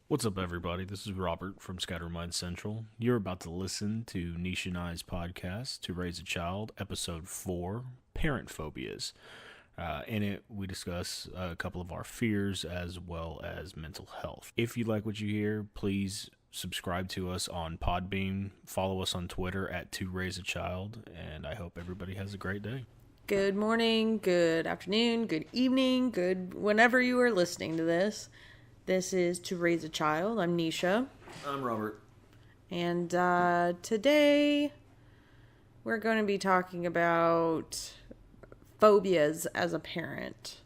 What's up, everybody? This is Robert from Scattermind Central. You're about to listen to Neish and I's podcast, To Raise a Child, Episode 4, Parent Phobias. In it, we discuss a couple of our fears as well as mental health. If you like what you hear, please subscribe to us on Podbean, follow us on Twitter at To Raise a Child, and I hope everybody has a great day. Good morning, good afternoon, good evening, good whenever you are listening to this. This is To Raise a Child. I'm Nisha. I'm Robert. And today we're going to be talking about phobias as a parent.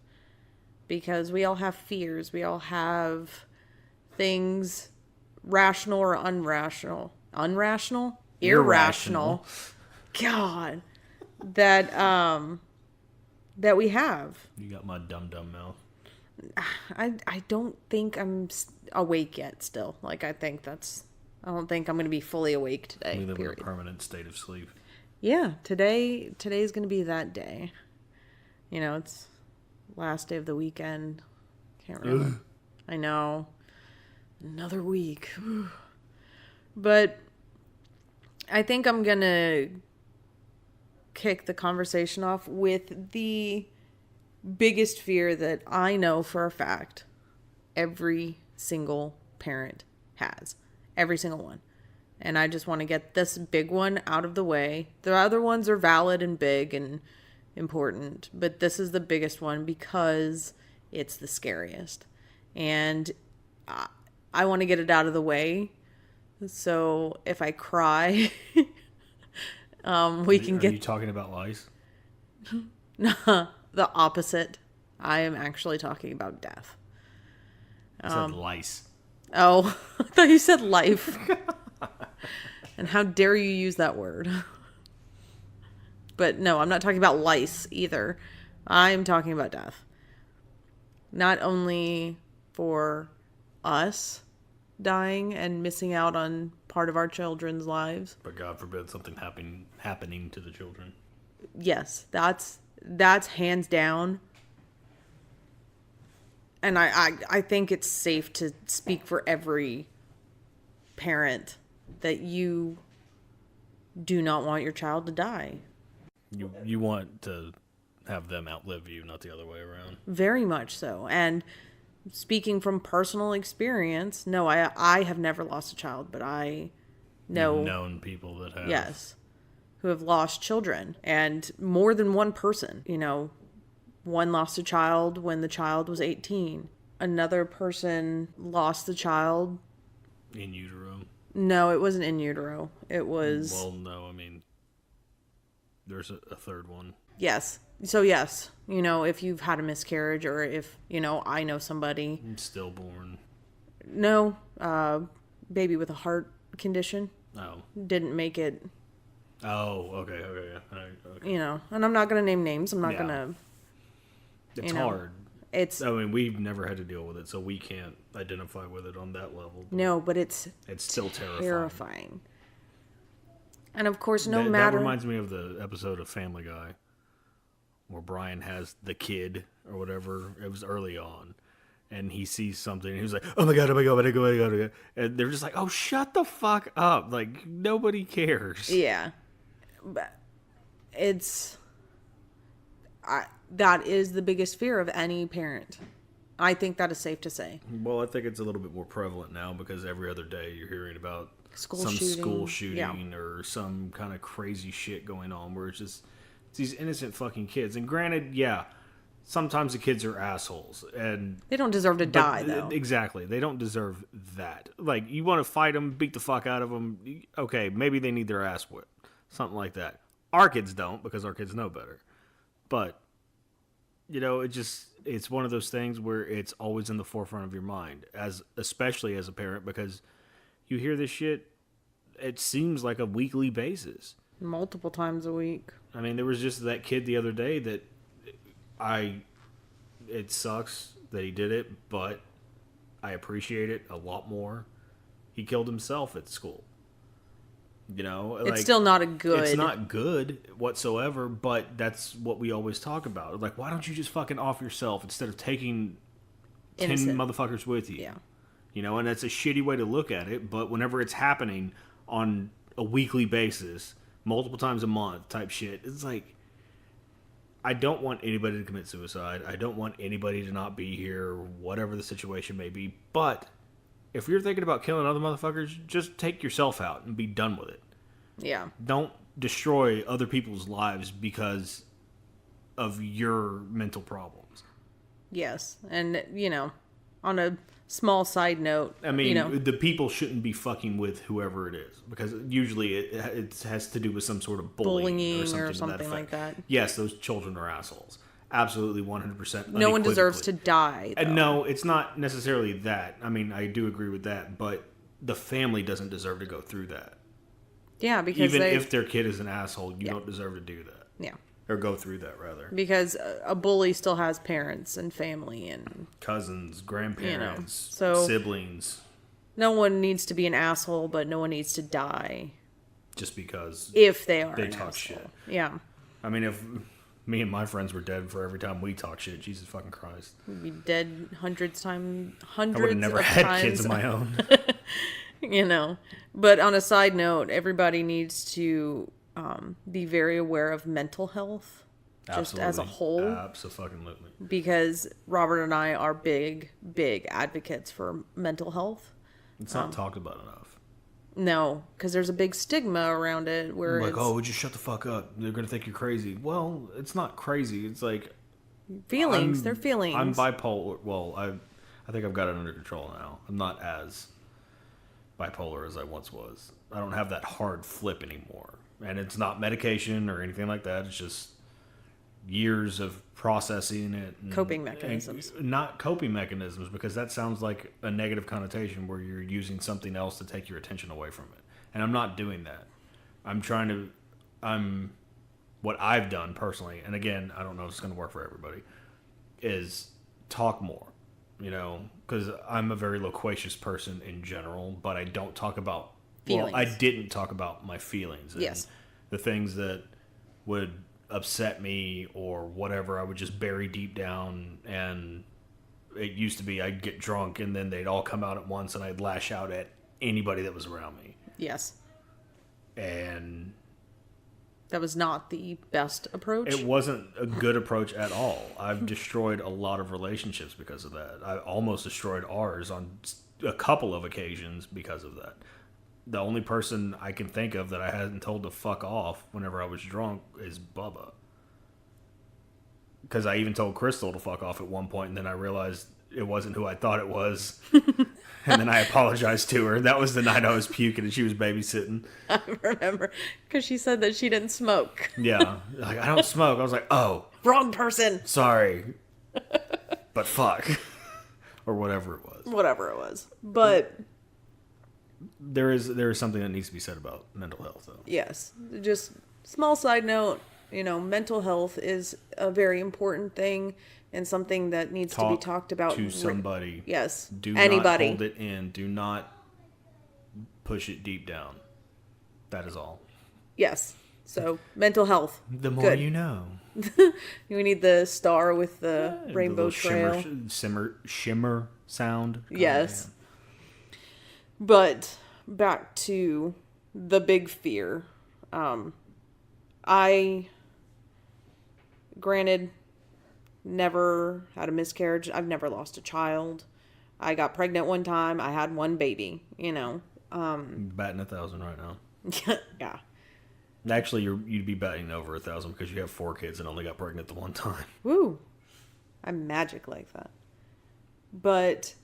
Because we all have fears. We all have things rational or unrational. Unrational? Irrational. God. That we have. You got my dumb mouth. I don't think I'm awake yet still. I don't think I'm going to be fully awake today. We live in a permanent state of sleep. Yeah, today's going to be that day. You know, it's last day of the weekend. Can't remember. I know. Another week. But I think I'm going to kick the conversation off with the biggest fear that I know for a fact every single parent has. Every single one. And I just want to get this big one out of the way. The other ones are valid and big and important, but this is the biggest one because it's the scariest. And I want to get it out of the way. So if I cry, we can get... Are you talking about lice? The opposite. I am actually talking about death. I said lice. Oh, I thought you said life. And how dare you use that word? But no, I'm not talking about lice either. I'm talking about death. Not only for us dying and missing out on part of our children's lives. But God forbid something happening to the children. Yes, that's hands down. And I think it's safe to speak for every parent that you do not want your child to die. You want to have them outlive you, not the other way around. Very much so. And speaking from personal experience, no, I have never lost a child, but I know... You've known people that have. Yes. Who have lost children, and more than one person. You know, one lost a child when the child was 18. Another person lost the child. In utero? No, it wasn't in utero. It was... Well, no, I mean, there's a third one. Yes. So yes, you know, if you've had a miscarriage or if, you know, I know somebody. Stillborn. No, baby with a heart condition. Oh. Didn't make it. Oh, okay, yeah. Okay. You know, and I'm not going to name names. I'm not going to... It's hard. I mean, we've never had to deal with it, so we can't identify with it on that level. No, but it's still terrifying. And of course, that reminds me of the episode of Family Guy where Brian has the kid or whatever. It was early on. And he sees something, and he's like, oh my god. And they're just like, oh, shut the fuck up. Like, nobody cares. Yeah. But that is the biggest fear of any parent. I think that is safe to say. Well, I think it's a little bit more prevalent now because every other day you're hearing about school shooting or some kind of crazy shit going on where it's these innocent fucking kids. And granted, yeah, sometimes the kids are assholes, and they don't deserve to die, though. Exactly, they don't deserve that. Like, you want to fight them, beat the fuck out of them. Okay, maybe they need their ass whipped, something like that. Our kids don't because our kids know better. But you know, it's one of those things where it's always in the forefront of your mind, especially as a parent, because you hear this shit. It seems like a weekly basis, multiple times a week. I mean, there was just that kid the other day that it sucks that he did it, but I appreciate it a lot more. He killed himself at school. You know, it's still not It's not good whatsoever, but that's what we always talk about. Like, why don't you just fucking off yourself instead of taking 10 motherfuckers with you? Yeah. And that's a shitty way to look at it, but whenever it's happening on a weekly basis, multiple times a month type shit, it's like, I don't want anybody to commit suicide. I don't want anybody to not be here, whatever the situation may be. But if you're thinking about killing other motherfuckers, just take yourself out and be done with it. Yeah. Don't destroy other people's lives because of your mental problems. Yes. And, on a small side note, I mean, the people shouldn't be fucking with whoever it is, because usually it has to do with some sort of bullying or something like that. Yes, those children are assholes. Absolutely, 100%. No one deserves to die, though. And no, it's not necessarily that. I mean, I do agree with that, but the family doesn't deserve to go through that. Yeah, because even if their kid is an asshole, you don't deserve to do that. Yeah. Or go through that, rather. Because a bully still has parents and family and cousins, grandparents, so siblings. No one needs to be an asshole, but no one needs to die. Just because if they are they an talk asshole. shit. Yeah. I mean, if me and my friends were dead for every time we talk shit, Jesus fucking Christ. We'd be dead hundreds I would have never had kids of my own. But on a side note, everybody needs to be very aware of mental health, just as a whole. Absolutely. Because Robert and I are big, big advocates for mental health. It's not talked about enough. No, because there's a big stigma around it where like, oh, just shut the fuck up. They're going to think you're crazy. Well, it's not crazy. It's like... feelings. They're feelings. I'm bipolar. Well, I think I've got it under control now. I'm not as bipolar as I once was. I don't have that hard flip anymore. And it's not medication or anything like that. It's just years of processing it. Coping mechanisms. Not coping mechanisms, because that sounds like a negative connotation where you're using something else to take your attention away from it. And I'm not doing that. What I've done personally, and again, I don't know if it's going to work for everybody, is talk more. Because I'm a very loquacious person in general, but I don't talk about feelings. Well, I didn't talk about my feelings. And yes. The things that would upset me or whatever, I would just bury deep down. And it used to be I'd get drunk and then they'd all come out at once and I'd lash out at anybody that was around me. Yes. And that was not the best approach. It wasn't a good approach at all. I've destroyed a lot of relationships because of that. I almost destroyed ours on a couple of occasions because of that. The only person I can think of that I hadn't told to fuck off whenever I was drunk is Bubba. Because I even told Crystal to fuck off at one point, and then I realized it wasn't who I thought it was. And then I apologized to her. That was the night I was puking and she was babysitting. I remember. Because she said that she didn't smoke. Yeah. Like, I don't smoke. I was like, oh. Wrong person. Sorry. But fuck. Or whatever it was. Whatever it was. But there is something that needs to be said about mental health, though. Yes. Just small side note, mental health is a very important thing. And something that needs to be talked about to somebody. Yes. Do anybody. not hold it in. Do not push it deep down. That is all. Yes. So mental health. The more you know. We need the star with the rainbow trail. Shimmer sound. Yes. But back to the big fear. Granted, never had a miscarriage. I've never lost a child. I got pregnant one time. I had one baby, Batting 1,000 right now. Yeah. Actually, you'd be batting over 1,000 because you have 4 kids and only got pregnant the one time. Woo. I'm magic like that. But,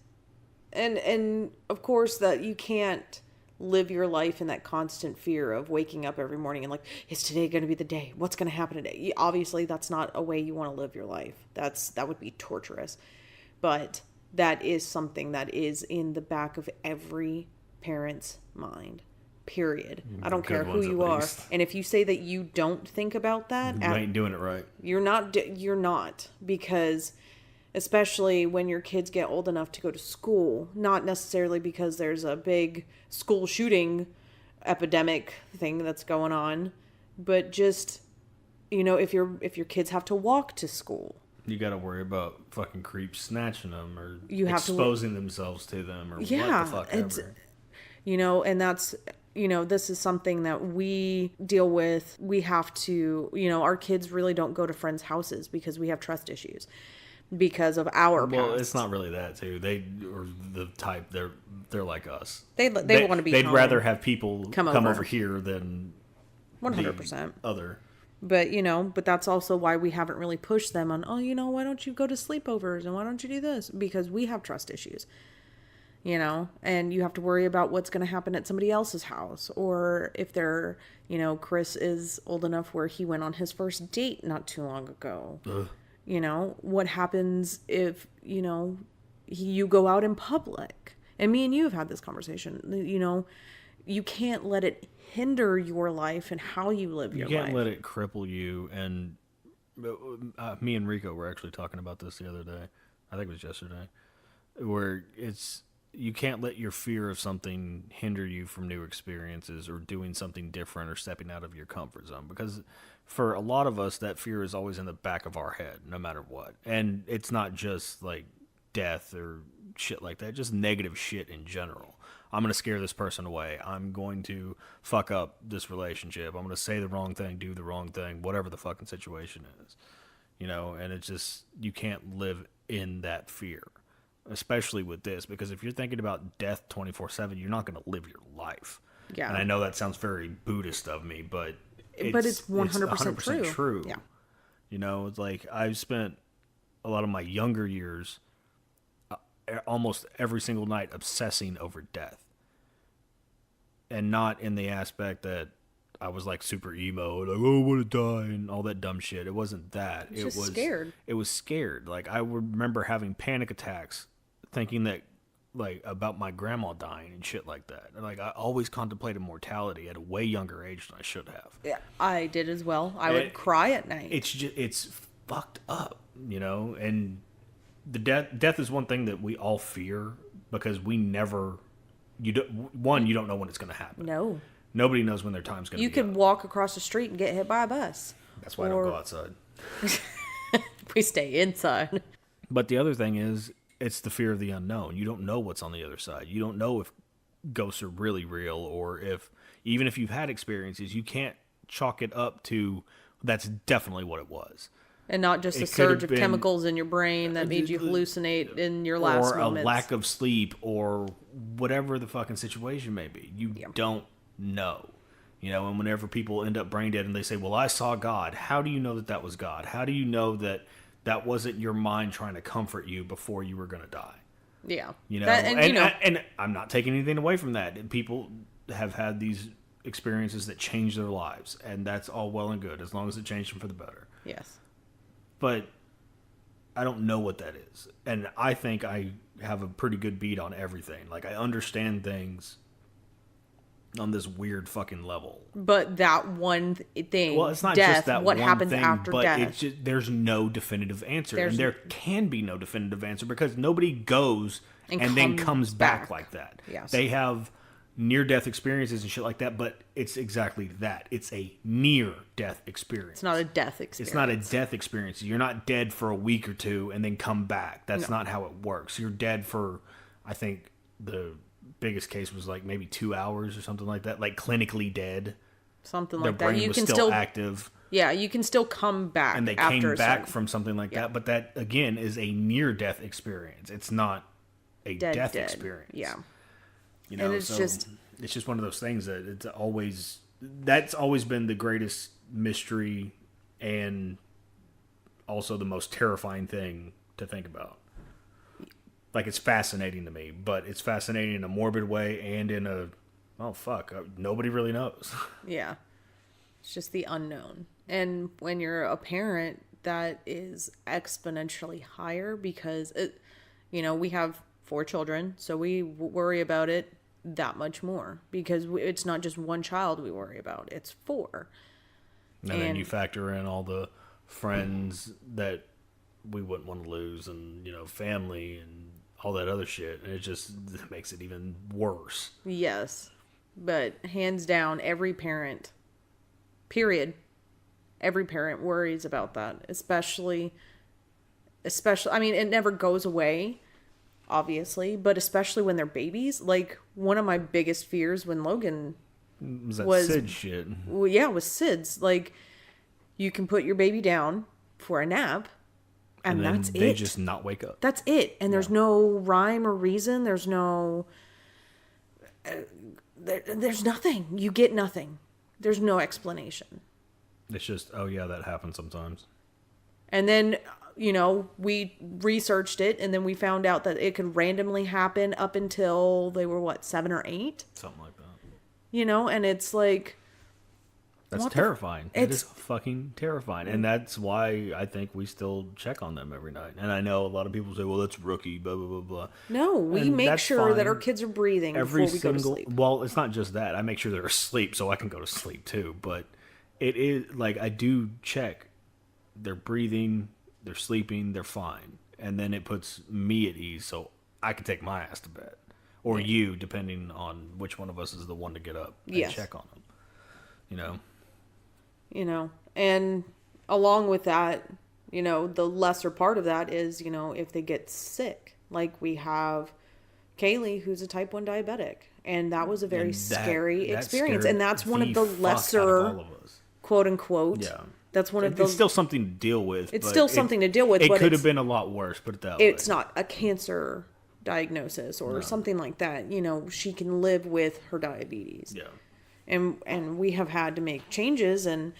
and of course that you can't live your life in that constant fear of waking up every morning and like, is today going to be the day? What's going to happen today? Obviously, that's not a way you want to live your life. That would be torturous. But that is something that is in the back of every parent's mind. Period. I don't care who you are. And if you say that you don't think about that, you ain't doing it right. You're not, because especially when your kids get old enough to go to school, not necessarily because there's a big school shooting epidemic thing that's going on, but just, if your kids have to walk to school, You got to worry about fucking creeps snatching them or You have exposing themselves to them or what the fuck ever. And that's, this is something that we deal with. We have to, our kids really don't go to friends' houses because we have trust issues because of our Well, past. it's not really that too. They are the type, they're like us. They want to be They'd home. rather have people come over. over here than 100%. other. But, but that's also why we haven't really pushed them on, why don't you go to sleepovers and why don't you do this? Because we have trust issues, and you have to worry about what's going to happen at somebody else's house. Or if they're, Chris is old enough where he went on his first date not too long ago. Ugh. What happens if, you go out in public? And me and you have had this conversation. You can't let it hinder your life and how you live your life. You can't let it cripple you. And me and Rico were actually talking about this the other day. I think it was yesterday. Where you can't let your fear of something hinder you from new experiences or doing something different or stepping out of your comfort zone. Because for a lot of us, that fear is always in the back of our head, no matter what. And it's not just like death or shit like that, just negative shit in general. I'm going to scare this person away. I'm going to fuck up this relationship. I'm going to say the wrong thing, do the wrong thing, whatever the fucking situation is. And it's just, you can't live in that fear. Especially with this, because if you're thinking about death 24/7, you're not going to live your life. Yeah. And I know that sounds very Buddhist of me, but it's 100% true. Yeah. It's like I've spent a lot of my younger years almost every single night obsessing over death. And not in the aspect that I was like super emo, like, oh, I want to die and all that dumb shit. It wasn't that. It was scared. It was scared. Like I remember having panic attacks thinking that like about my grandma dying and shit like that. And like I always contemplated mortality at a way younger age than I should have. Yeah, I did as well. I would cry at night. It's fucked up, and the death is one thing that we all fear because we never you don't know when it's going to happen. No. Nobody knows when their time's going to be. You could up. Walk across the street and get hit by a bus. That's why I don't go outside. We stay inside. But the other thing is, it's the fear of the unknown. You don't know what's on the other side. You don't know if ghosts are really real, or even if you've had experiences, you can't chalk it up to that's definitely what it was. And not just a surge of chemicals in your brain that made you hallucinate in your last moments. Or a lack of sleep, or whatever the fucking situation may be. You don't know. And whenever people end up brain dead and they say, well, I saw God, how do you know that was God? How do you know that wasn't your mind trying to comfort you before you were going to die? Yeah. And I'm not taking anything away from that. People have had these experiences that change their lives, and that's all well and good as long as it changed them for the better. Yes. But I don't know what that is. And I think I have a pretty good beat on everything. Like, I understand things on this weird fucking level. But that one thing, well, it's not death, just that what one happens thing, after but death. it's just, there's no definitive answer. And there can be no definitive answer because nobody goes and then comes back like that. Yes. They have near-death experiences and shit like that, but it's exactly that. It's a near-death experience. It's not a death experience. It's not a death experience. You're not dead for a week or two and then come back. That's not how it works. You're dead for, I think, the biggest case was like maybe 2 hours or something like that, like clinically dead. Something like that. Their brain was still active. Yeah, you can still come back. And they came back from something like that. But that, again, is a near-death experience. It's not a death experience. Yeah. And it's just one of those things that that's always been the greatest mystery and also the most terrifying thing to think about. Like, it's fascinating to me, but it's fascinating in a morbid way and in a, nobody really knows. Yeah. It's just the unknown. And when you're a parent, that is exponentially higher because, we have 4 children, so we worry about it that much more because it's not just one child we worry about, it's 4. And then you factor in all the friends that we wouldn't want to lose and, family and all that other shit. And it makes it even worse. Yes. But hands down, every parent, period, every parent worries about that, especially especially, I mean, it never goes away, obviously, but especially when they're babies. Like, one of my biggest fears when Logan Was that was, Sid shit? well, yeah, was SIDS. Like, you can put your baby down for a nap, and then that's they it. just not wake up. That's it. And there's no rhyme or reason. There's no... there's nothing. You get nothing. There's no explanation. It's just, oh yeah, that happens sometimes. And then, we researched it, and then we found out that it could randomly happen up until they were, 7 or 8? Something like that. And it's like... That's terrifying. It is fucking terrifying. And that's why I think we still check on them every night. And I know a lot of people say, well, that's rookie, blah, blah, blah, blah. No, we make sure that our kids are breathing before we go to sleep. Well, it's not just that. I make sure they're asleep so I can go to sleep too. But it is, like, I do check. They're breathing, they're sleeping, they're fine. And then it puts me at ease so I can take my ass to bed. Or you, depending on which one of us is the one to get up and check on them. And along with that, the lesser part of that is, if they get sick. Like, we have Kaylee, who's a type 1 diabetic. And that was a very scary experience. And that's one of the lesser, quote unquote. Yeah. That's one of the... It's still something to deal with. It's still something to deal with. It could have been a lot worse, put it that way. It's not a cancer diagnosis or something like that. She can live with her diabetes. Yeah. And we have had to make changes and,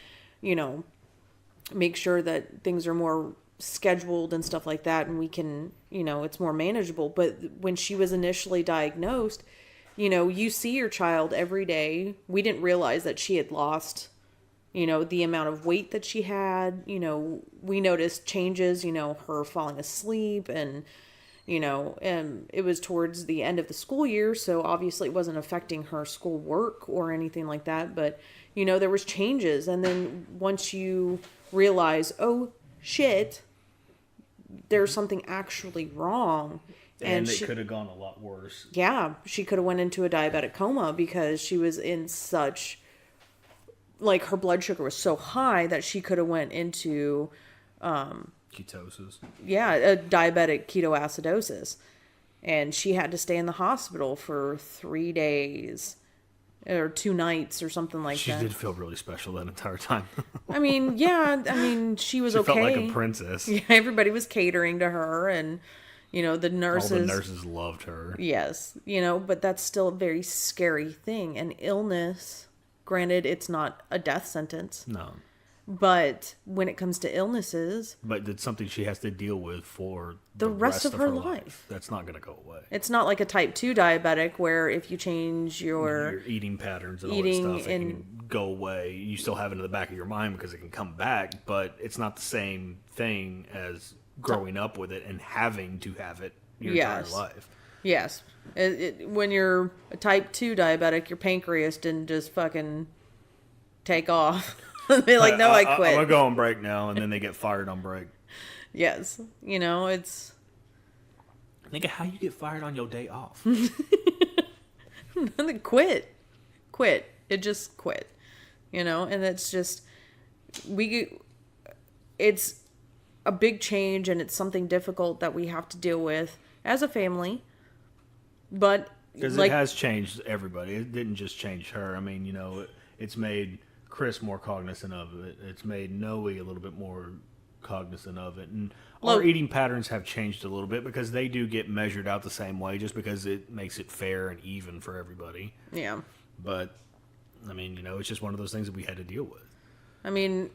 make sure that things are more scheduled and stuff like that. And we can, it's more manageable. But when she was initially diagnosed, you see your child every day. We didn't realize that she had lost, the amount of weight that she had. We noticed changes, her falling asleep and, and it was towards the end of the school year. So obviously it wasn't affecting her school work or anything like that. But, there was changes. And then once you realize, oh, shit, there's something actually wrong. And it could have gone a lot worse. Yeah. She could have went into a diabetic coma because she was in such, like, her blood sugar was so high that she could have went into... ketosis. Yeah, a diabetic ketoacidosis. And she had to stay in the hospital for 3 days or 2 nights or something like that. She did feel really special that entire time. I mean, yeah, she was okay. She felt like a princess. Yeah, everybody was catering to her and, the nurses. All the nurses loved her. Yes, but that's still a very scary thing. And illness, granted, it's not a death sentence. No. But when it comes to illnesses... But it's something she has to deal with for the rest of her life. That's not going to go away. It's not like a type 2 diabetic where if you change your eating patterns and all that stuff, it can go away. You still have it in the back of your mind because it can come back, but it's not the same thing as growing up with it and having to have it your entire life. Yes. When you're a type 2 diabetic, your pancreas didn't just fucking take off. They're like, no, I quit. I'm going to go on break now, and then they get fired on break. Yes. It's... Think of how you get fired on your day off. Quit. It just quit. And it's just... It's a big change, and it's something difficult that we have to deal with as a family. But... Because it has changed everybody. It didn't just change her. I mean, it's made... Chris more cognizant of it. It's made Noe a little bit more cognizant of it. And our eating patterns have changed a little bit because they do get measured out the same way just because it makes it fair and even for everybody. Yeah. But, I mean, it's just one of those things that we had to deal with. I mean,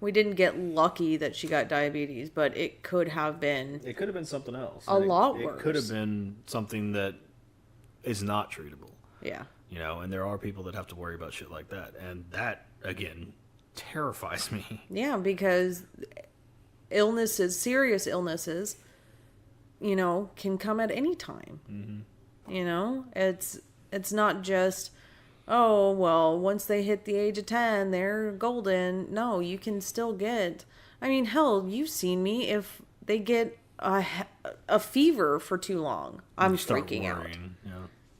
we didn't get lucky that she got diabetes, but it could have been... It could have been something else. A lot worse. It could have been something that is not treatable. Yeah. And there are people that have to worry about shit like that. And that, again, terrifies me. Yeah, because serious illnesses, can come at any time. Mm-hmm. It's not just, oh, well, once they hit the age of 10, they're golden. No, you can still get, I mean, hell, you've seen me. If they get a fever for too long, I'm freaking out. Yeah.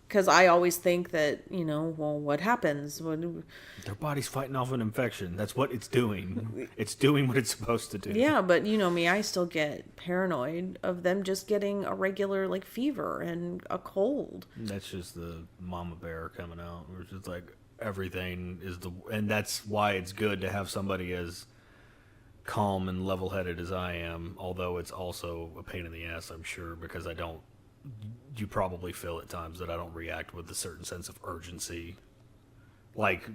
Because I always think that, well, what happens? Their body's fighting off an infection. That's what it's doing. It's doing what it's supposed to do. Yeah, but you know me, I still get paranoid of them just getting a regular, like, fever and a cold. That's just the mama bear coming out. It's just like everything is and that's why it's good to have somebody as calm and level-headed as I am, although it's also a pain in the ass, I'm sure, because you probably feel at times that I don't react with a certain sense of urgency. Like,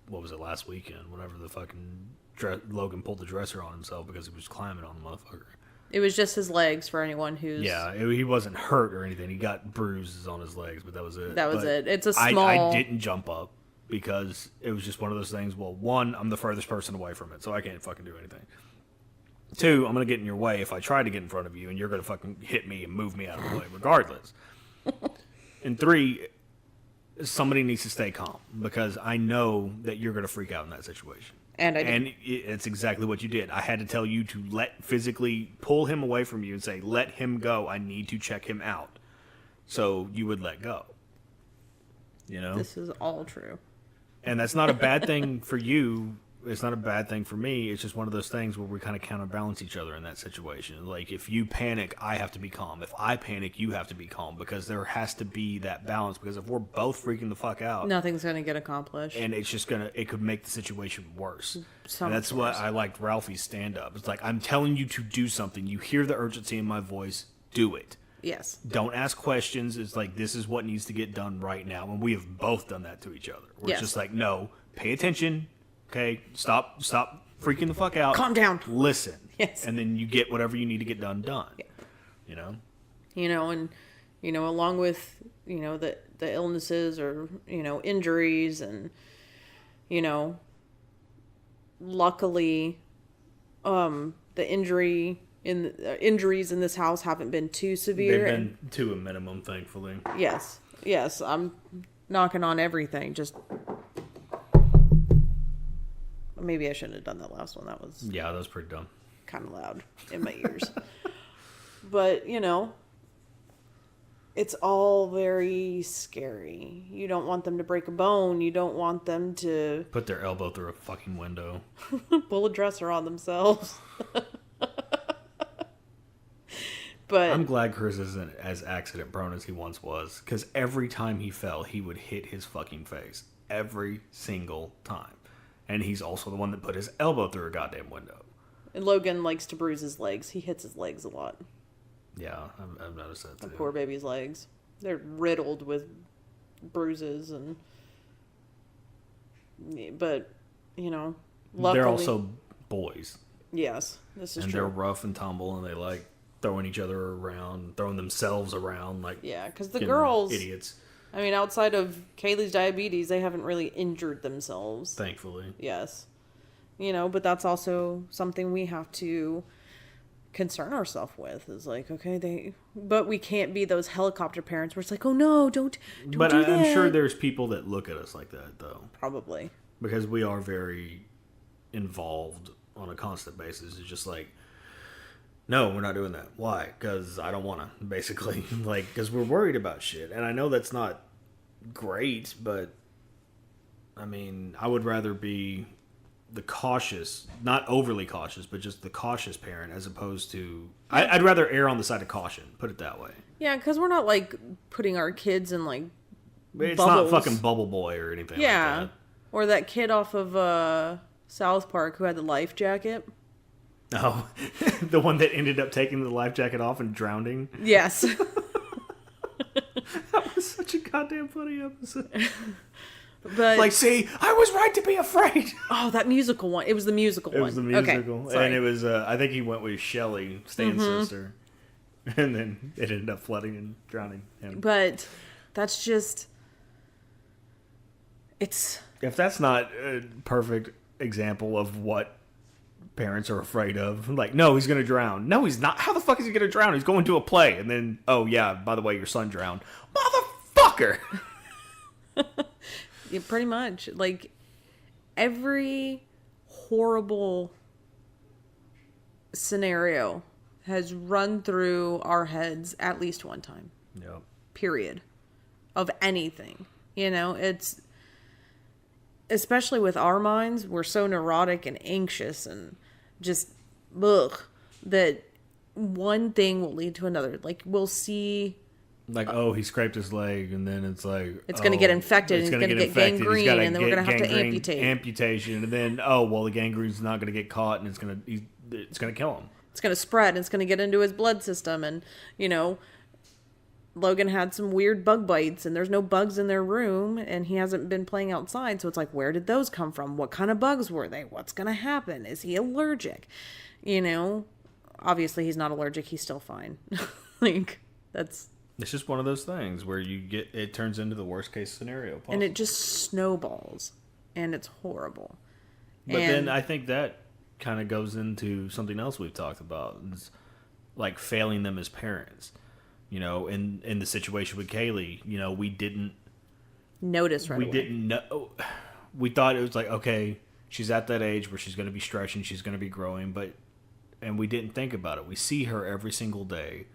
what was it, last weekend? Whenever the fucking Logan pulled the dresser on himself because he was climbing on the motherfucker. It was just his legs for anyone who's... Yeah, he wasn't hurt or anything. He got bruises on his legs, but that was it. That was it. It's a small... I didn't jump up because it was just one of those things. Well, one, I'm the furthest person away from it, so I can't fucking do anything. Two, I'm going to get in your way if I try to get in front of you, and you're going to fucking hit me and move me out of the way regardless. And three, somebody needs to stay calm because I know that you're going to freak out in that situation. And I did. And it's exactly what you did. I had to tell you to physically pull him away from you and say, let him go. I need to check him out. So you would let go. You know? This is all true. And that's not a bad thing for you. It's not a bad thing for me. It's just one of those things where we kind of counterbalance each other in that situation. Like, if you panic, I have to be calm. If I panic, you have to be calm because there has to be that balance. Because if we're both freaking the fuck out, nothing's going to get accomplished. And it's just it could make the situation worse. So and that's what I liked Ralphie's stand-up. It's like, I'm telling you to do something. You hear the urgency in my voice. Do it. Yes. Don't ask questions. It's like, this is what needs to get done right now. And we have both done that to each other. We're just like, no, pay attention. Okay, stop freaking the fuck out. Calm down. Listen. Yes. And then you get whatever you need to get done. Yeah. You know? And, along with, the illnesses or, injuries and, luckily, the injuries in this house haven't been too severe. They've been to a minimum, thankfully. Yes. I'm knocking on everything. Just... Maybe I shouldn't have done that last one. That was... Yeah, that was pretty dumb. Kind of loud in my ears. But, it's all very scary. You don't want them to break a bone. You don't want them to... Put their elbow through a fucking window. Pull a dresser on themselves. But I'm glad Chris isn't as accident prone as he once was. Because every time he fell, he would hit his fucking face. Every single time. And he's also the one that put his elbow through a goddamn window. And Logan likes to bruise his legs. He hits his legs a lot. Yeah, I've noticed that too. The poor baby's legs. They're riddled with bruises and... But, luckily... They're also boys. Yes, this is and true. And they're rough and tumble and they like throwing each other around, throwing themselves around like... Yeah, because the girls... Idiots. I mean, outside of Kaylee's diabetes, they haven't really injured themselves. Thankfully. Yes. But that's also something we have to concern ourselves with. Is like, okay, but we can't be those helicopter parents where it's like, oh no, don't do that. I'm sure there's people that look at us like that, though. Probably. Because we are very involved on a constant basis. It's just like, no, we're not doing that. Why? Because I don't want to, basically. Because we're worried about shit. And I know that's not great, but, I mean, I would rather be the cautious, not overly cautious, but just the cautious parent as opposed to... I'd rather err on the side of caution, put it that way. Yeah, because we're not, putting our kids in, It's bubbles. not fucking Bubble Boy or anything like that. Or that kid off of South Park who had the life jacket. Oh, the one that ended up taking the life jacket off and drowning? Yes. That was such a goddamn funny episode. But see, I was right to be afraid. Oh, that musical one. It was the musical one. It was the musical. Okay, and it was, I think he went with Shelley, Stan's sister. And then it ended up flooding and drowning him. But that's just... It's... If that's not a perfect example of what parents are afraid of. No, he's going to drown. No, he's not. How the fuck is he going to drown? He's going to a play. And then, oh, yeah, by the way, your son drowned. Motherfucker! Yeah, pretty much. Every horrible scenario has run through our heads at least one time. Yep. Period. of anything. You know, it's, especially with our minds, we're so neurotic and anxious and just, ugh, that one thing will lead to another. Like, we'll see... Like, he scraped his leg, and then it's like... It's going to get infected, and he's going to get gangrene, and then we're going to have to amputate. Amputation, and then, the gangrene's not going to get caught, and it's going to kill him. It's going to spread, and it's going to get into his blood system, and, you know... Logan had some weird bug bites, and there's no bugs in their room, and he hasn't been playing outside, so it's like, where did those come from? What kind of bugs were they? What's going to happen? Is he allergic? You know, obviously he's not allergic. He's still fine. Like, that's... It's just one of those things where it turns into the worst case scenario possible. And it just snowballs, and it's horrible. But then I think that kind of goes into something else we've talked about. It's like failing them as parents. You know, in the situation with Kaylee, you know, we didn't notice right away. We didn't know. We thought it was like, okay, she's at that age where she's going to be stretching, she's going to be growing, and we didn't think about it. We see her every single day,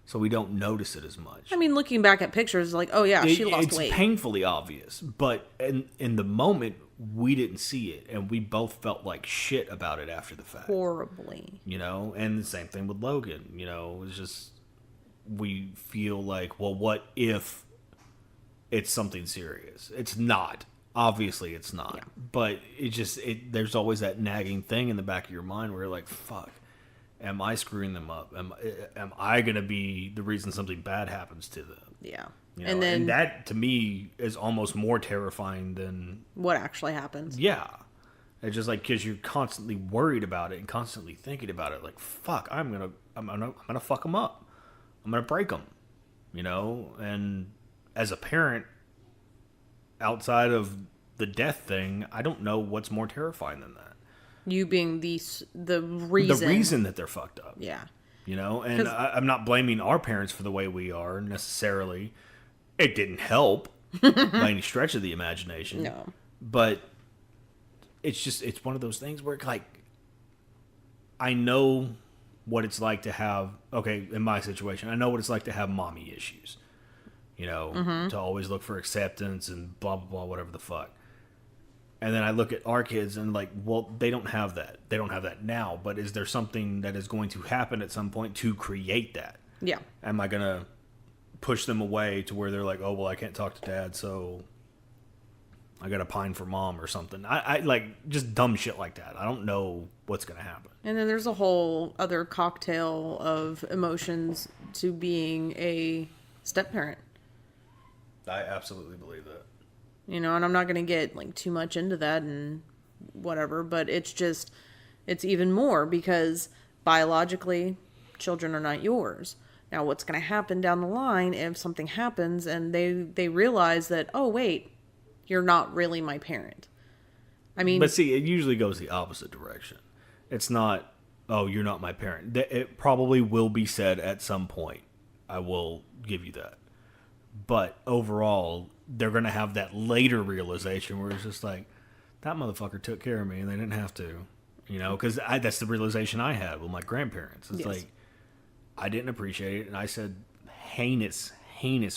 so we don't notice it as much. I mean, looking back at pictures, like, oh yeah, she lost weight. It's painfully obvious, but in the moment, we didn't see it, and we both felt like shit about it after the fact. Horribly. You know, and the same thing with Logan. You know, it's just... We feel like, well, what if it's something serious? It's not. Obviously, it's not. Yeah. But there's always that nagging thing in the back of your mind where you're like, fuck, am I screwing them up? Am I going to be the reason something bad happens to them? Yeah. You know, and that, to me, is almost more terrifying than... what actually happens. Yeah. It's just like, because you're constantly worried about it and constantly thinking about it. Like, fuck, I'm gonna fuck them up. I'm going to break them, you know? And as a parent, outside of the death thing, I don't know what's more terrifying than that. You being the reason. The reason that they're fucked up. Yeah. You know? And I'm not blaming our parents for the way we are, necessarily. It didn't help by any stretch of the imagination. No. But it's one of those things where, like, I know... what it's like to have, in my situation, I know what it's like to have mommy issues. You know, to always look for acceptance and blah, blah, blah, whatever the fuck. And then I look at our kids and like, well, they don't have that. They don't have that now. But is there something that is going to happen at some point to create that? Yeah. Am I going to push them away to where they're like, oh, well, I can't talk to dad, so I got to pine for mom or something. I like just dumb shit like that. I don't know what's going to happen. And then there's a whole other cocktail of emotions to being a step-parent. I absolutely believe that. You know, and I'm not going to get like too much into that and whatever, but it's even more because biologically children are not yours. Now, what's going to happen down the line if something happens and they realize that, oh, wait, you're not really my parent. I mean... But see, it usually goes the opposite direction. It's not, oh, you're not my parent. It probably will be said at some point. I will give you that. But overall, they're going to have that later realization where it's just like, that motherfucker took care of me and they didn't have to. You know, because that's the realization I had with my grandparents. It's like, I didn't appreciate it. And I said heinous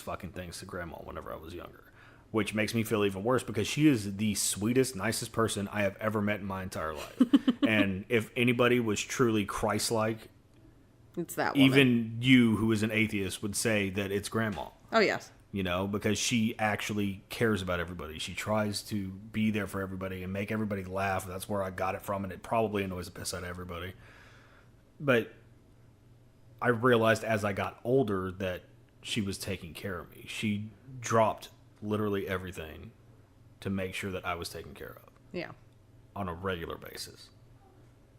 fucking things to grandma whenever I was younger. Which makes me feel even worse because she is the sweetest, nicest person I have ever met in my entire life. And if anybody was truly Christ-like, it's that woman. Even you, who is an atheist, would say that it's grandma. Oh, yes. You know, because she actually cares about everybody. She tries to be there for everybody and make everybody laugh. That's where I got it from, and it probably annoys the piss out of everybody. But I realized as I got older that she was taking care of me. She dropped literally everything to make sure that I was taken care of. Yeah. On a regular basis.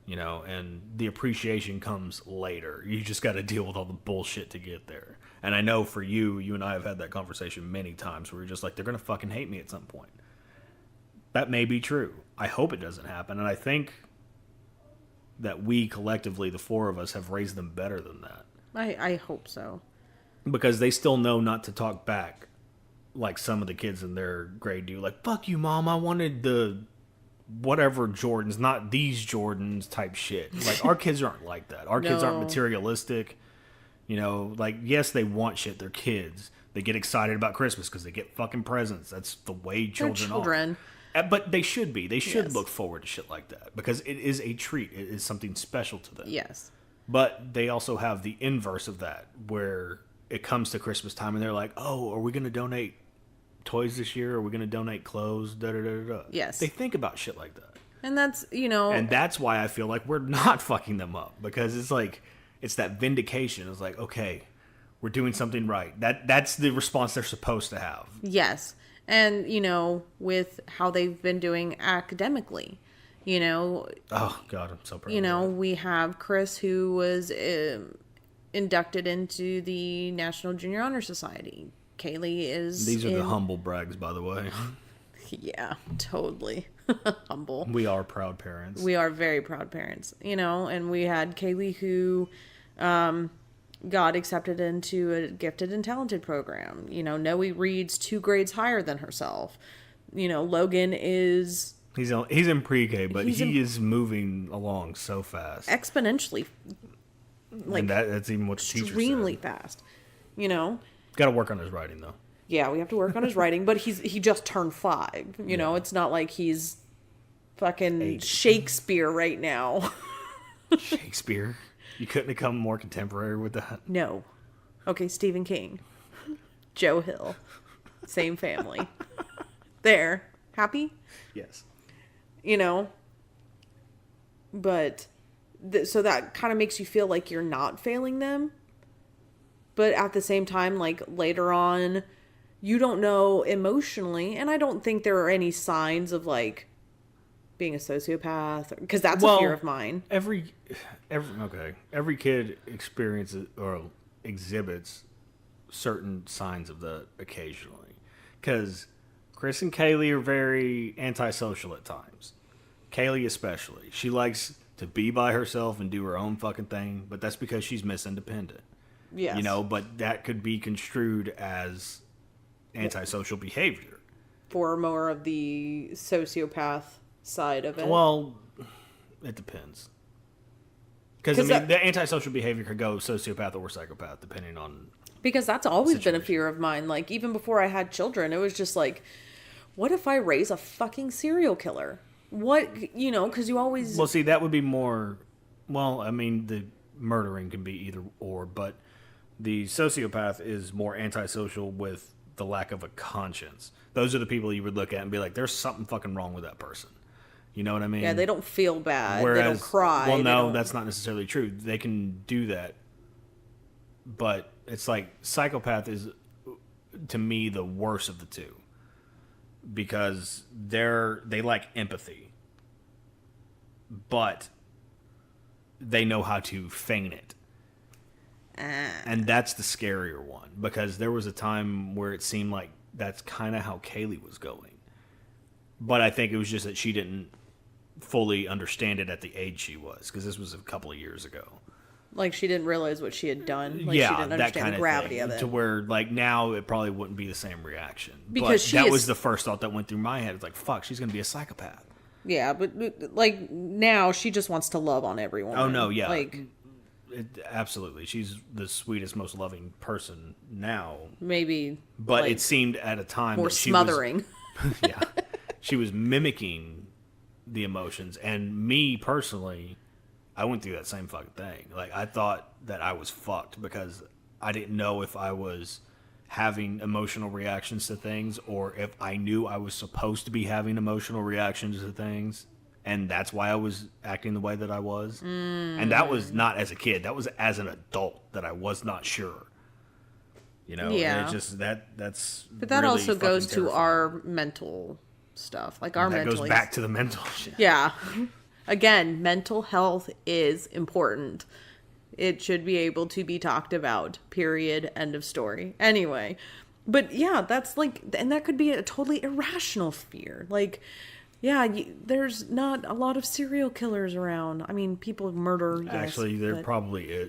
You know, and the appreciation comes later. You just got to deal with all the bullshit to get there. And I know for you and I have had that conversation many times where you're just like, they're going to fucking hate me at some point. That may be true. I hope it doesn't happen. And I think that we collectively, the four of us, have raised them better than that. I hope so. Because they still know not to talk back like some of the kids in their grade do. Like, fuck you, Mom. I wanted the whatever Jordans, not these Jordans type shit. Like, our kids aren't like that. Our kids aren't materialistic. You know, like, yes, they want shit. They're kids. They get excited about Christmas because they get fucking presents. That's the way children children. are. But they should be. They should Yes. look forward to shit like that because it is a treat. It is something special to them. Yes. But they also have the inverse of that, where it comes to Christmas time and they're like, "Oh, are we going to donate toys this year? Are we going to donate clothes?" Da da da da. Yes. They think about shit like that, And that's, you know, and that's why I feel like we're not fucking them up, because it's like it's that vindication. It's like, okay, we're doing something right. That's the response they're supposed to have. yes. And, you know, with how they've been doing academically, you know, Oh God, I'm so proud. you of know, that. we have Chris, who was inducted into the National Junior Honor Society. Kaylee is These are the humble brags, by the way. Yeah, totally. Humble. We are proud parents. We are very proud parents, you know, and we had Kaylee, who got accepted into a gifted and talented program. You know, Noe reads 2 grades higher than herself. You know, Logan is He's in pre-K, but He's he is moving along so fast. exponentially, like, And that's even what the teacher extremely said. fast. You know, Got to work on his writing, though. yeah, we have to work on his writing, but he just turned 5. You know, it's not like he's fucking 8. Shakespeare right now. Shakespeare. You couldn't have come more contemporary with that. No. Okay, Stephen King. Joe Hill. Same family. There. Happy? Yes. You know? But, so that kind of makes you feel like you're not failing them. But at the same time, like, later on, you don't know emotionally, and I don't think there are any signs of, like, being a sociopath, because that's a fear of mine. Every kid experiences or exhibits certain signs of that occasionally. Because Chris and Kaylee are very antisocial at times. Kaylee especially. She likes to be by herself and do her own fucking thing, but that's because she's Miss Independent. Yes. You know, but that could be construed as antisocial behavior. For more of the sociopath side of it. Well, it depends. Because, I 'Cause mean, the antisocial behavior could go sociopath or psychopath, depending on... Because that's always been a situation. fear of mine. Like, even before I had children, it was just like, what if I raise a fucking serial killer? What, you know, because you always... Well, see, that would be more... Well, I mean, the murdering can be either or, but the sociopath is more antisocial with the lack of a conscience. Those are the people you would look at and be like, there's something fucking wrong with that person. You know what I mean? Yeah, they don't feel bad. Whereas, they don't cry. Well, they no, don't- that's not necessarily true. They can do that. But it's like psychopath is, to me, the worst of the two. Because they like empathy. But they know how to feign it. And that's the scarier one. Because there was a time where it seemed like that's kind of how Kaylee was going. But I think it was just that she didn't fully understand it at the age she was. Because this was a couple of years ago. Like, she didn't realize what she had done. Like, Yeah, she didn't that understand kind the of gravity thing. of it. To where, like, now it probably wouldn't be the same reaction. Because but she that is- was the first thought that went through my head. It's like, fuck, she's going to be a psychopath. Yeah, but, like, now she just wants to love on everyone. Oh, no, yeah. Like, Absolutely. She's the sweetest, most loving person now. maybe... But like, it seemed at a time more that she smothering. was... Yeah. She was mimicking the emotions. And me, personally, I went through that same fucking thing. Like, I thought that I was fucked because I didn't know if I was having emotional reactions to things or if I knew I was supposed to be having emotional reactions to things. And that's why I was acting the way that I was. And that was not as a kid. That was as an adult that I was not sure. You know? Yeah. And it just, that's But that really also fucking goes to terrifying. our mental stuff. Like, our That mental... goes back to the mental shit. Yeah. Again, mental health is important. It should be able to be talked about. Period. End of story. Anyway. But yeah, that's like... And that could be a totally irrational fear. Like... Yeah, there's not a lot of serial killers around. I mean, people murder, yes. Actually, but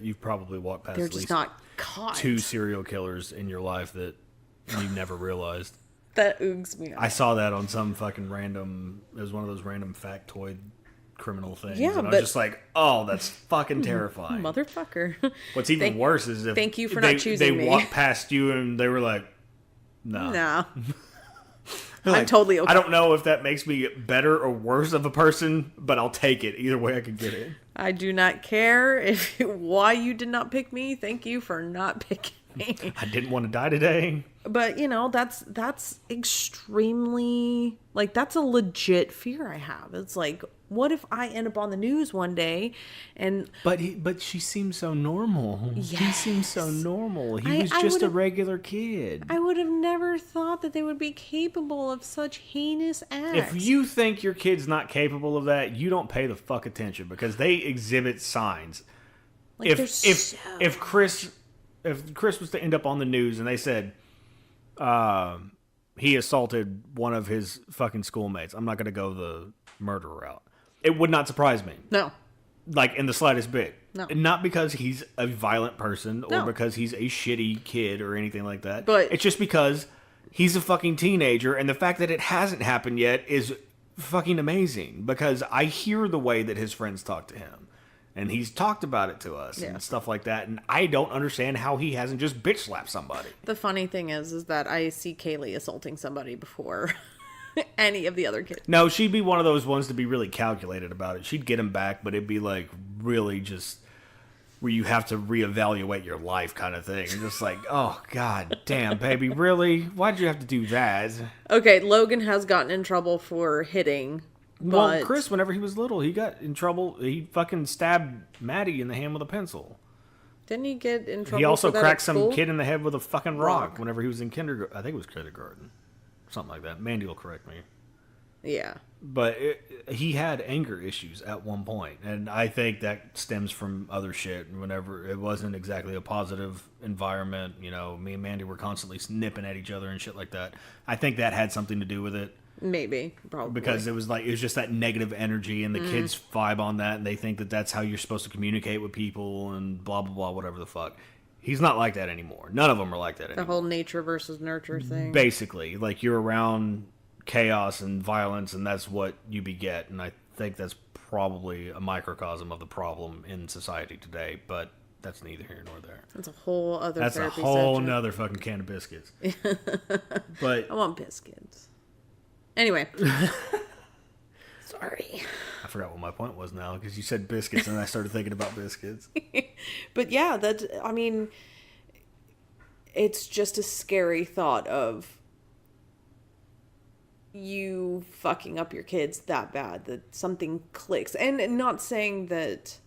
you've probably walked past they're at just least not caught. 2 serial killers in your life that you never realized. That oogs me out. I saw that on some fucking random... It was one of those random factoid criminal things. Yeah, and I but- was just like, oh, that's fucking terrifying. Motherfucker. What's even worse is if thank you for not choosing they me. walked past you and they were like, No. No. Like, I'm totally okay. I don't know if that makes me better or worse of a person, but I'll take it. Either way I can get it. I do not care why you did not pick me. Thank you for not picking me. I didn't want to die today. But, that's extremely, like, that's a legit fear I have. It's like, what if I end up on the news one day and... But she seems so normal. Yes. He seems so normal. He was just a regular kid. I would have never thought that they would be capable of such heinous acts. If you think your kid's not capable of that, you don't pay the fuck attention because they exhibit signs. Like, If Chris was to end up on the news and they said he assaulted one of his fucking schoolmates, I'm not going to go the murder route. It would not surprise me. No. Like, in the slightest bit. No. Not because he's a violent person or No. because he's a shitty kid or anything like that. But it's just because he's a fucking teenager, and the fact that it hasn't happened yet is fucking amazing. Because I hear the way that his friends talk to him. And he's talked about it to us and stuff like that. And I don't understand how he hasn't just bitch slapped somebody. The funny thing is that I see Kaylee assaulting somebody before any of the other kids. No, she'd be one of those ones to be really calculated about it. She'd get him back, but it'd be like really just where you have to reevaluate your life kind of thing. And just like, oh, god damn, baby, really? Why'd you have to do that? Okay, Logan has gotten in trouble for hitting. Well, Chris, whenever he was little, he got in trouble. He fucking stabbed Maddie in the hand with a pencil. Didn't he get in trouble? He also for that cracked at some school? kid in the head with a fucking rock whenever he was in kindergarten. I think it was kindergarten. Something like that. Mandy will correct me. Yeah. But he had anger issues at one point, and I think that stems from other shit. Whenever it wasn't exactly a positive environment, me and Mandy were constantly snipping at each other and shit like that. I think that had something to do with it. Maybe, probably. Because it was just that negative energy, and the kids vibe on that, and they think that that's how you're supposed to communicate with people, and blah, blah, blah, whatever the fuck. He's not like that anymore. None of them are like that anymore. The whole nature versus nurture thing. Basically. Like, you're around chaos and violence, and that's what you beget. And I think that's probably a microcosm of the problem in society today, but that's neither here nor there. That's a whole other That's a therapy whole session. nother fucking can of biscuits. But I want biscuits. Anyway. Sorry. I forgot what my point was now, because you said biscuits, and I started thinking about biscuits. But yeah, it's just a scary thought of you fucking up your kids that bad that something clicks. And not saying that,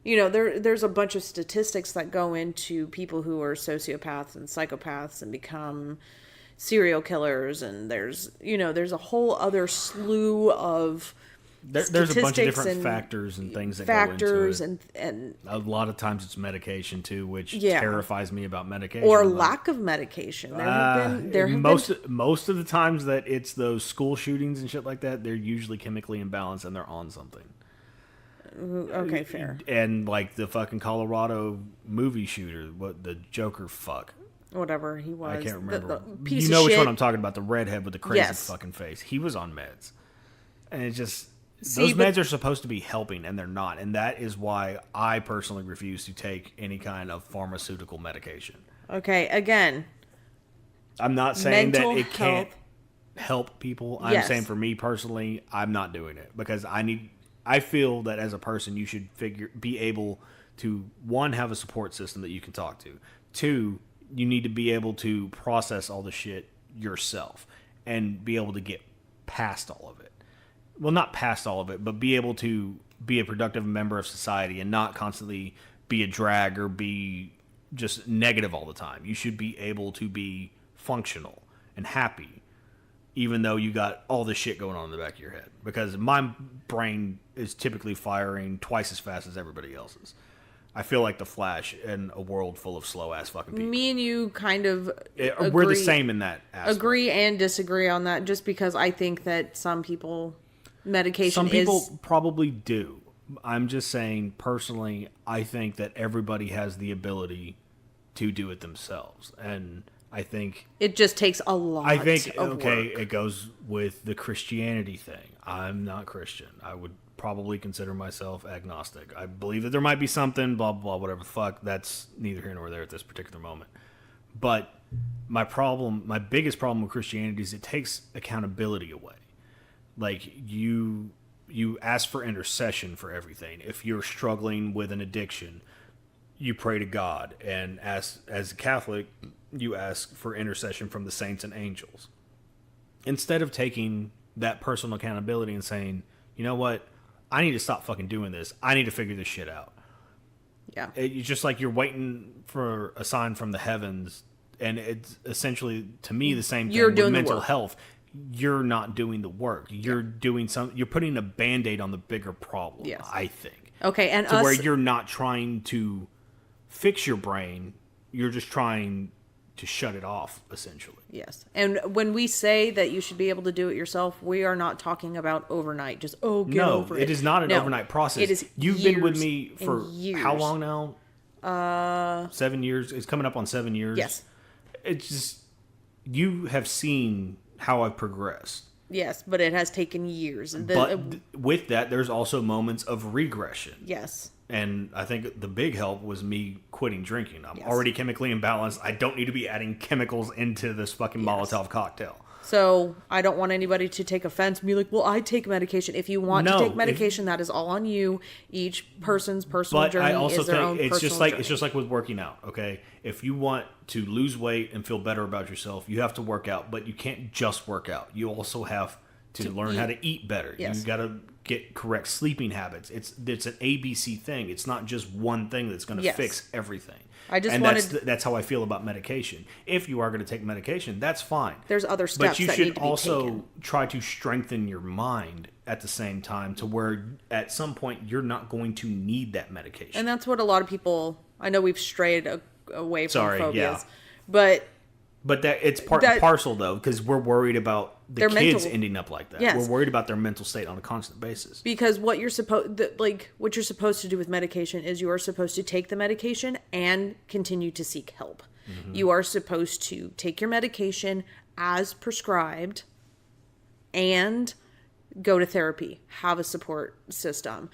there's a bunch of statistics that go into people who are sociopaths and psychopaths and become serial killers, and there's a whole other slew of there's a bunch of different factors and things that go into it. and a lot of times it's medication too, which Yeah. terrifies me about medication. or lack of medication. Most of the times that it's those school shootings and shit like that, they're usually chemically imbalanced and they're on something. Okay, fair. And like the fucking Colorado movie shooter, what the Joker fuck. Whatever he was. I can't remember. The piece you of know which shit. one I'm talking about, the redhead with the crazy Yes. fucking face. He was on meds. And it's just... See, those meds are supposed to be helping, and they're not. And that is why I personally refuse to take any kind of pharmaceutical medication. Okay, again, I'm not saying that mental it can't health. help people. I'm Yes. saying for me personally, I'm not doing it. Because I feel that as a person, you should be able to, one, have a support system that you can talk to. Two, you need to be able to process all the shit yourself and be able to get past all of it. Well, not past all of it, but be able to be a productive member of society and not constantly be a drag or be just negative all the time. You should be able to be functional and happy, even though you got all this shit going on in the back of your head. Because my brain is typically firing twice as fast as everybody else's. I feel like the Flash in a world full of slow-ass fucking people. Me and you kind of We're the same in that aspect. agree and disagree on that, just because I think that some people... medication Some people probably do. I'm just saying, personally, I think that everybody has the ability to do it themselves. And I think... it just takes a lot of work. It goes with the Christianity thing. I'm not Christian. I would probably consider myself agnostic. I believe that there might be something, blah, blah, blah, whatever the fuck. That's neither here nor there at this particular moment. But my biggest problem with Christianity is it takes accountability away. Like you ask for intercession for everything. If you're struggling with an addiction, you pray to God, and as a Catholic, you ask for intercession from the saints and angels. Instead of taking that personal accountability and saying, you know what, I need to stop fucking doing this. I need to figure this shit out. Yeah. It's just like you're waiting for a sign from the heavens, and it's essentially, to me, the same thing with mental health. You're not doing the work. You're doing you're putting a Band-Aid on the bigger problem, yes. I think. Okay, and where you're not trying to fix your brain, you're just trying to shut it off, essentially. Yes. And when we say that you should be able to do it yourself, we are not talking about overnight. Just, get over it. No, it is not an overnight process. It is You've been with me for how long now? 7 years. It's coming up on 7 years. Yes. It's just, you have seen how I've progressed. Yes, but it has taken years. But with that, there's also moments of regression. Yes. And I think the big help was me quitting drinking. I'm already chemically imbalanced. I don't need to be adding chemicals into this fucking Molotov cocktail. So I don't want anybody to take offense and be like, well, I take medication. If you want to take medication, that is all on you. Each person's personal journey is their own personal journey. It's just like with working out, okay? If you want to lose weight and feel better about yourself, you have to work out. But you can't just work out. You also have to learn how to eat better. Yes. You got to get correct sleeping habits. It's an ABC thing. It's not just one thing that's going to fix everything. That's how I feel about medication. If you are going to take medication, that's fine. There's other steps that need to be taken. But you should also try to strengthen your mind at the same time, to where at some point you're not going to need that medication. And that's what a lot of people, I know we've strayed away from phobias. Yeah. But that it's part and parcel, though, because we're worried about the kids ending up like that. Yes. We're worried about their mental state on a constant basis. Because what you're supposed to do with medication is you are supposed to take the medication and continue to seek help. Mm-hmm. You are supposed to take your medication as prescribed and go to therapy, have a support system,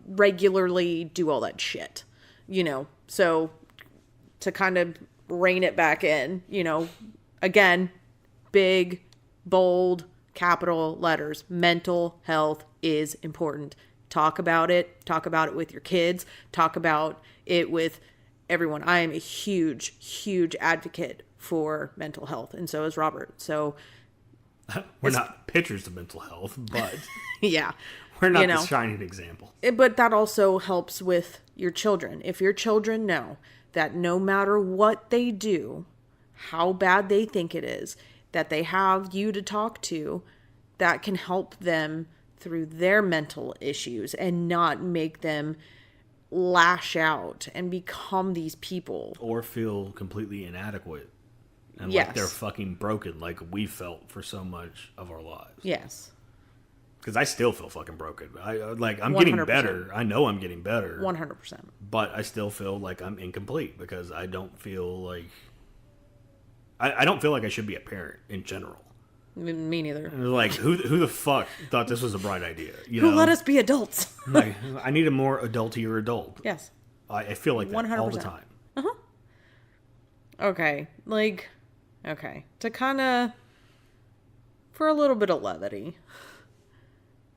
regularly do all that shit, so to kind of rein it back in, again, big, bold, capital letters. Mental health is important. Talk about it. Talk about it with your kids. Talk about it with everyone. I am a huge, huge advocate for mental health, and so is Robert. So we're not pictures of mental health, but yeah, we're not the shining example. But that also helps with your children. If your children know that no matter what they do, how bad they think it is, that they have you to talk to, that can help them through their mental issues and not make them lash out and become these people. Or feel completely inadequate and like they're fucking broken, like we felt for so much of our lives. Yes. Because I still feel fucking broken. I'm 100%. Getting better. I know I'm getting better. 100%. But I still feel like I'm incomplete because I don't feel like... I don't feel like I should be a parent in general. Me neither. Like, who the fuck thought this was a bright idea? Who let us be adults? Like, I need a more adultier adult. Yes. I feel like that 100%. All the time. Uh-huh. Okay. To kind of... For a little bit of levity...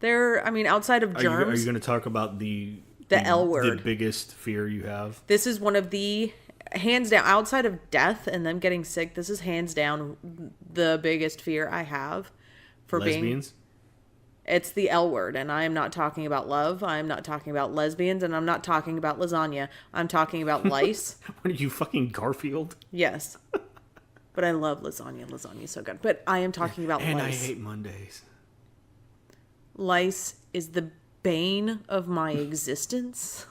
outside of germs... Are you going to talk about the L word? The biggest fear you have? This is one of the... Hands down, outside of death and them getting sick, this is hands down the biggest fear I have for lesbians? It's the L word, and I am not talking about love. I am not talking about lesbians, and I'm not talking about lasagna. I'm talking about lice. What are you, fucking Garfield? Yes. But I love lasagna. Lasagna is so good. But I am talking about lice. And I hate Mondays. Lice is the bane of my existence.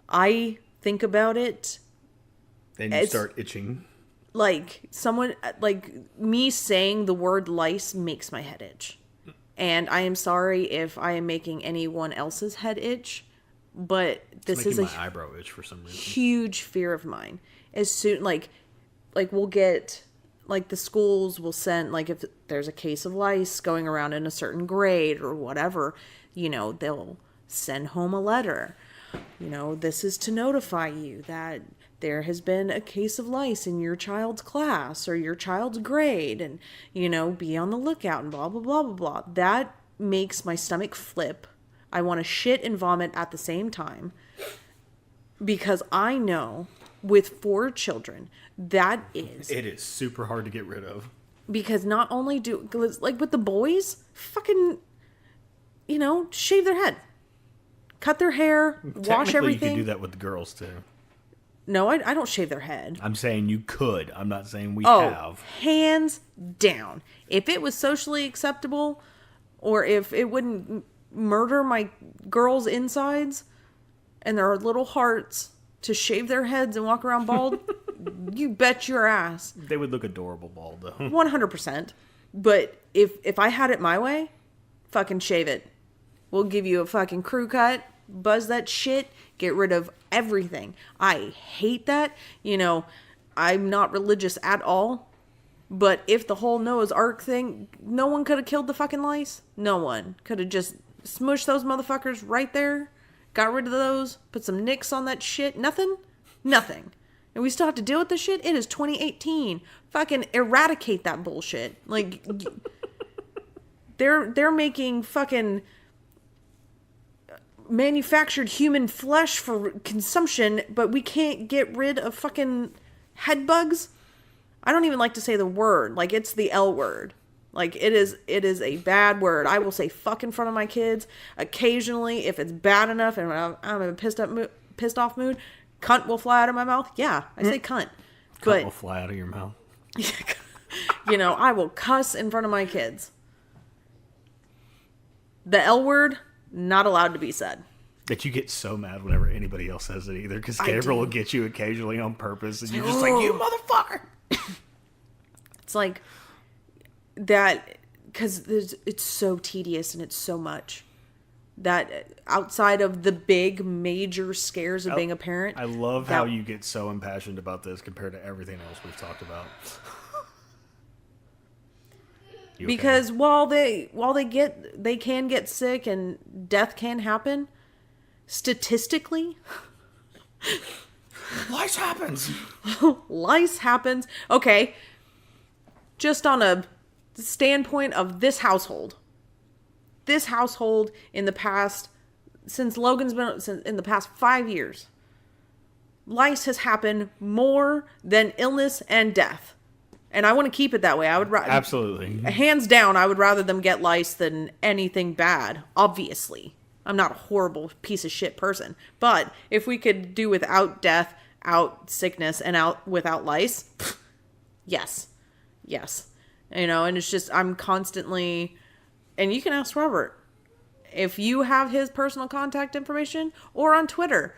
I think about it. Then you start itching. Like me saying the word lice makes my head itch. And I am sorry if I am making anyone else's head itch, but this is my eyebrow itch for some reason. Huge fear of mine. As soon like we'll get the schools will send, if there's a case of lice going around in a certain grade or whatever, they'll send home a letter. This is to notify you that there has been a case of lice in your child's class or your child's grade, and, be on the lookout and blah, blah, blah, blah, blah. That makes my stomach flip. I want to shit and vomit at the same time, because I know with 4 children, it is super hard to get rid of. Because not only like with the boys, fucking, shave their head, cut their hair, wash everything. You can do that with the girls too. No, I don't shave their head. I'm saying you could. I'm not saying we have. Hands down. If it was socially acceptable, or if it wouldn't murder my girls' insides and their little hearts to shave their heads and walk around bald, you bet your ass. They would look adorable bald, though. 100%. But if I had it my way, fucking shave it. We'll give you a fucking crew cut, buzz that shit, get rid of everything. I hate that. I'm not religious at all. But if the whole Noah's Ark thing, no one could have killed the fucking lice. No one could have just smushed those motherfuckers right there. Got rid of those. Put some nicks on that shit. Nothing. And we still have to deal with this shit. It is 2018. Fucking eradicate that bullshit. Like, they're making fucking manufactured human flesh for consumption, but we can't get rid of fucking head bugs. I don't even like to say the word. Like, it's the L word. Like, it is a bad word. I will say fuck in front of my kids occasionally if it's bad enough and I'm in a pissed off mood. Cunt will fly out of my mouth. Yeah, I say cunt. Cunt will fly out of your mouth. I will cuss in front of my kids. The L word, not allowed to be said. That you get so mad whenever anybody else says it either, because Gabriel will get you occasionally on purpose, and you're just like, you motherfucker! It's like that, because it's so tedious and it's so much. That outside of the big major scares of being a parent. I love how you get so impassioned about this compared to everything else we've talked about. Because while they can get sick and death can happen, statistically, lice happens. Lice happens. Okay. Just on a standpoint of this household. This household in the past, since Logan's been, in the past 5 years, lice has happened more than illness and death. And I want to keep it that way. I would absolutely, hands down, I would rather them get lice than anything bad. Obviously, I'm not a horrible piece of shit person, but if we could do without death, out sickness, and without lice, yes. And it's just, I'm constantly, and you can ask Robert if you have his personal contact information, or on Twitter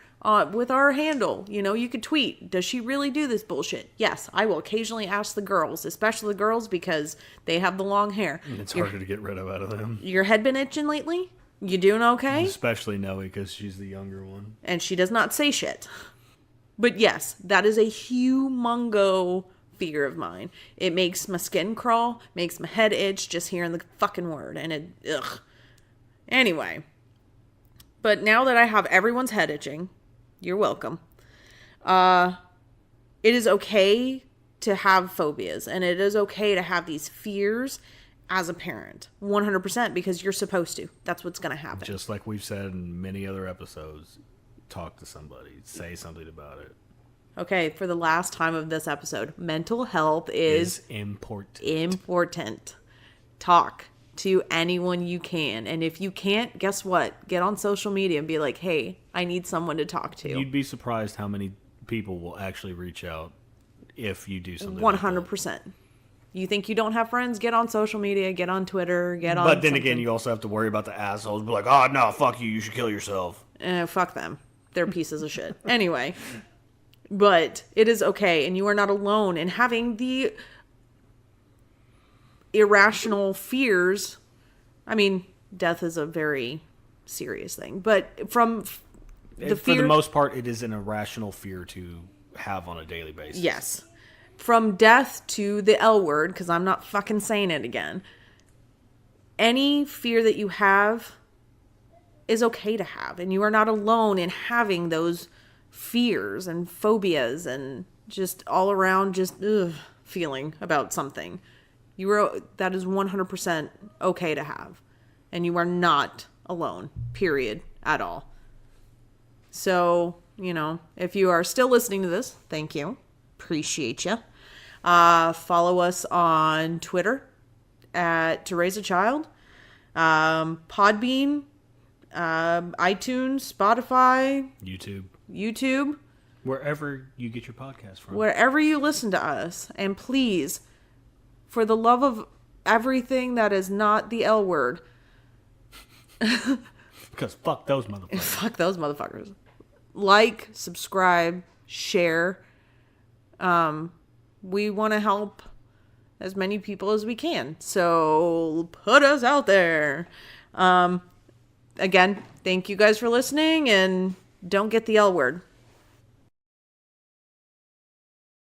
with our handle. You could tweet, does she really do this bullshit? Yes, I will occasionally ask the girls, especially the girls, because they have the long hair. It's harder to get rid of out of them. Your head been itching lately? You doing okay? Especially Noe, because she's the younger one. And she does not say shit. But yes, that is a humongo fear of mine. It makes my skin crawl, makes my head itch just hearing the fucking word, and ugh. Anyway, but now that I have everyone's head itching, you're welcome. It is okay to have phobias, and it is okay to have these fears as a parent. 100%, because you're supposed to. That's what's going to happen. Just like we've said in many other episodes, talk to somebody, say something about it. Okay, for the last time of this episode, mental health is important. Talk to anyone you can. And if you can't, guess what? Get on social media and be like, hey, I need someone to talk to. You'd be surprised how many people will actually reach out if you do something 100%. Like you think you don't have friends? Get on social media, get on Twitter, get on But then again, you also have to worry about the assholes. Be like, oh, no, fuck you should kill yourself. Fuck them. They're pieces of shit. Anyway. But it is okay, and you are not alone in having the irrational fears. I mean, death is a very serious thing, but for the most part, it is an irrational fear to have on a daily basis. Yes. From death to the L word, because I'm not fucking saying it again. Any fear that you have is okay to have, and you are not alone in having those fears and phobias and just all around feeling about something, that is 100% okay to have. And you are not alone, period, at all. So, if you are still listening to this, thank you. Appreciate you. Follow us on Twitter at To Raise a Child, Podbean, iTunes, Spotify, YouTube. Wherever you get your podcast from. Wherever you listen to us. And please, for the love of everything that is not the L word. Because fuck those motherfuckers. Fuck those motherfuckers. Like, subscribe, share. We want to help as many people as we can. So put us out there. Again, thank you guys for listening, and don't get the L word.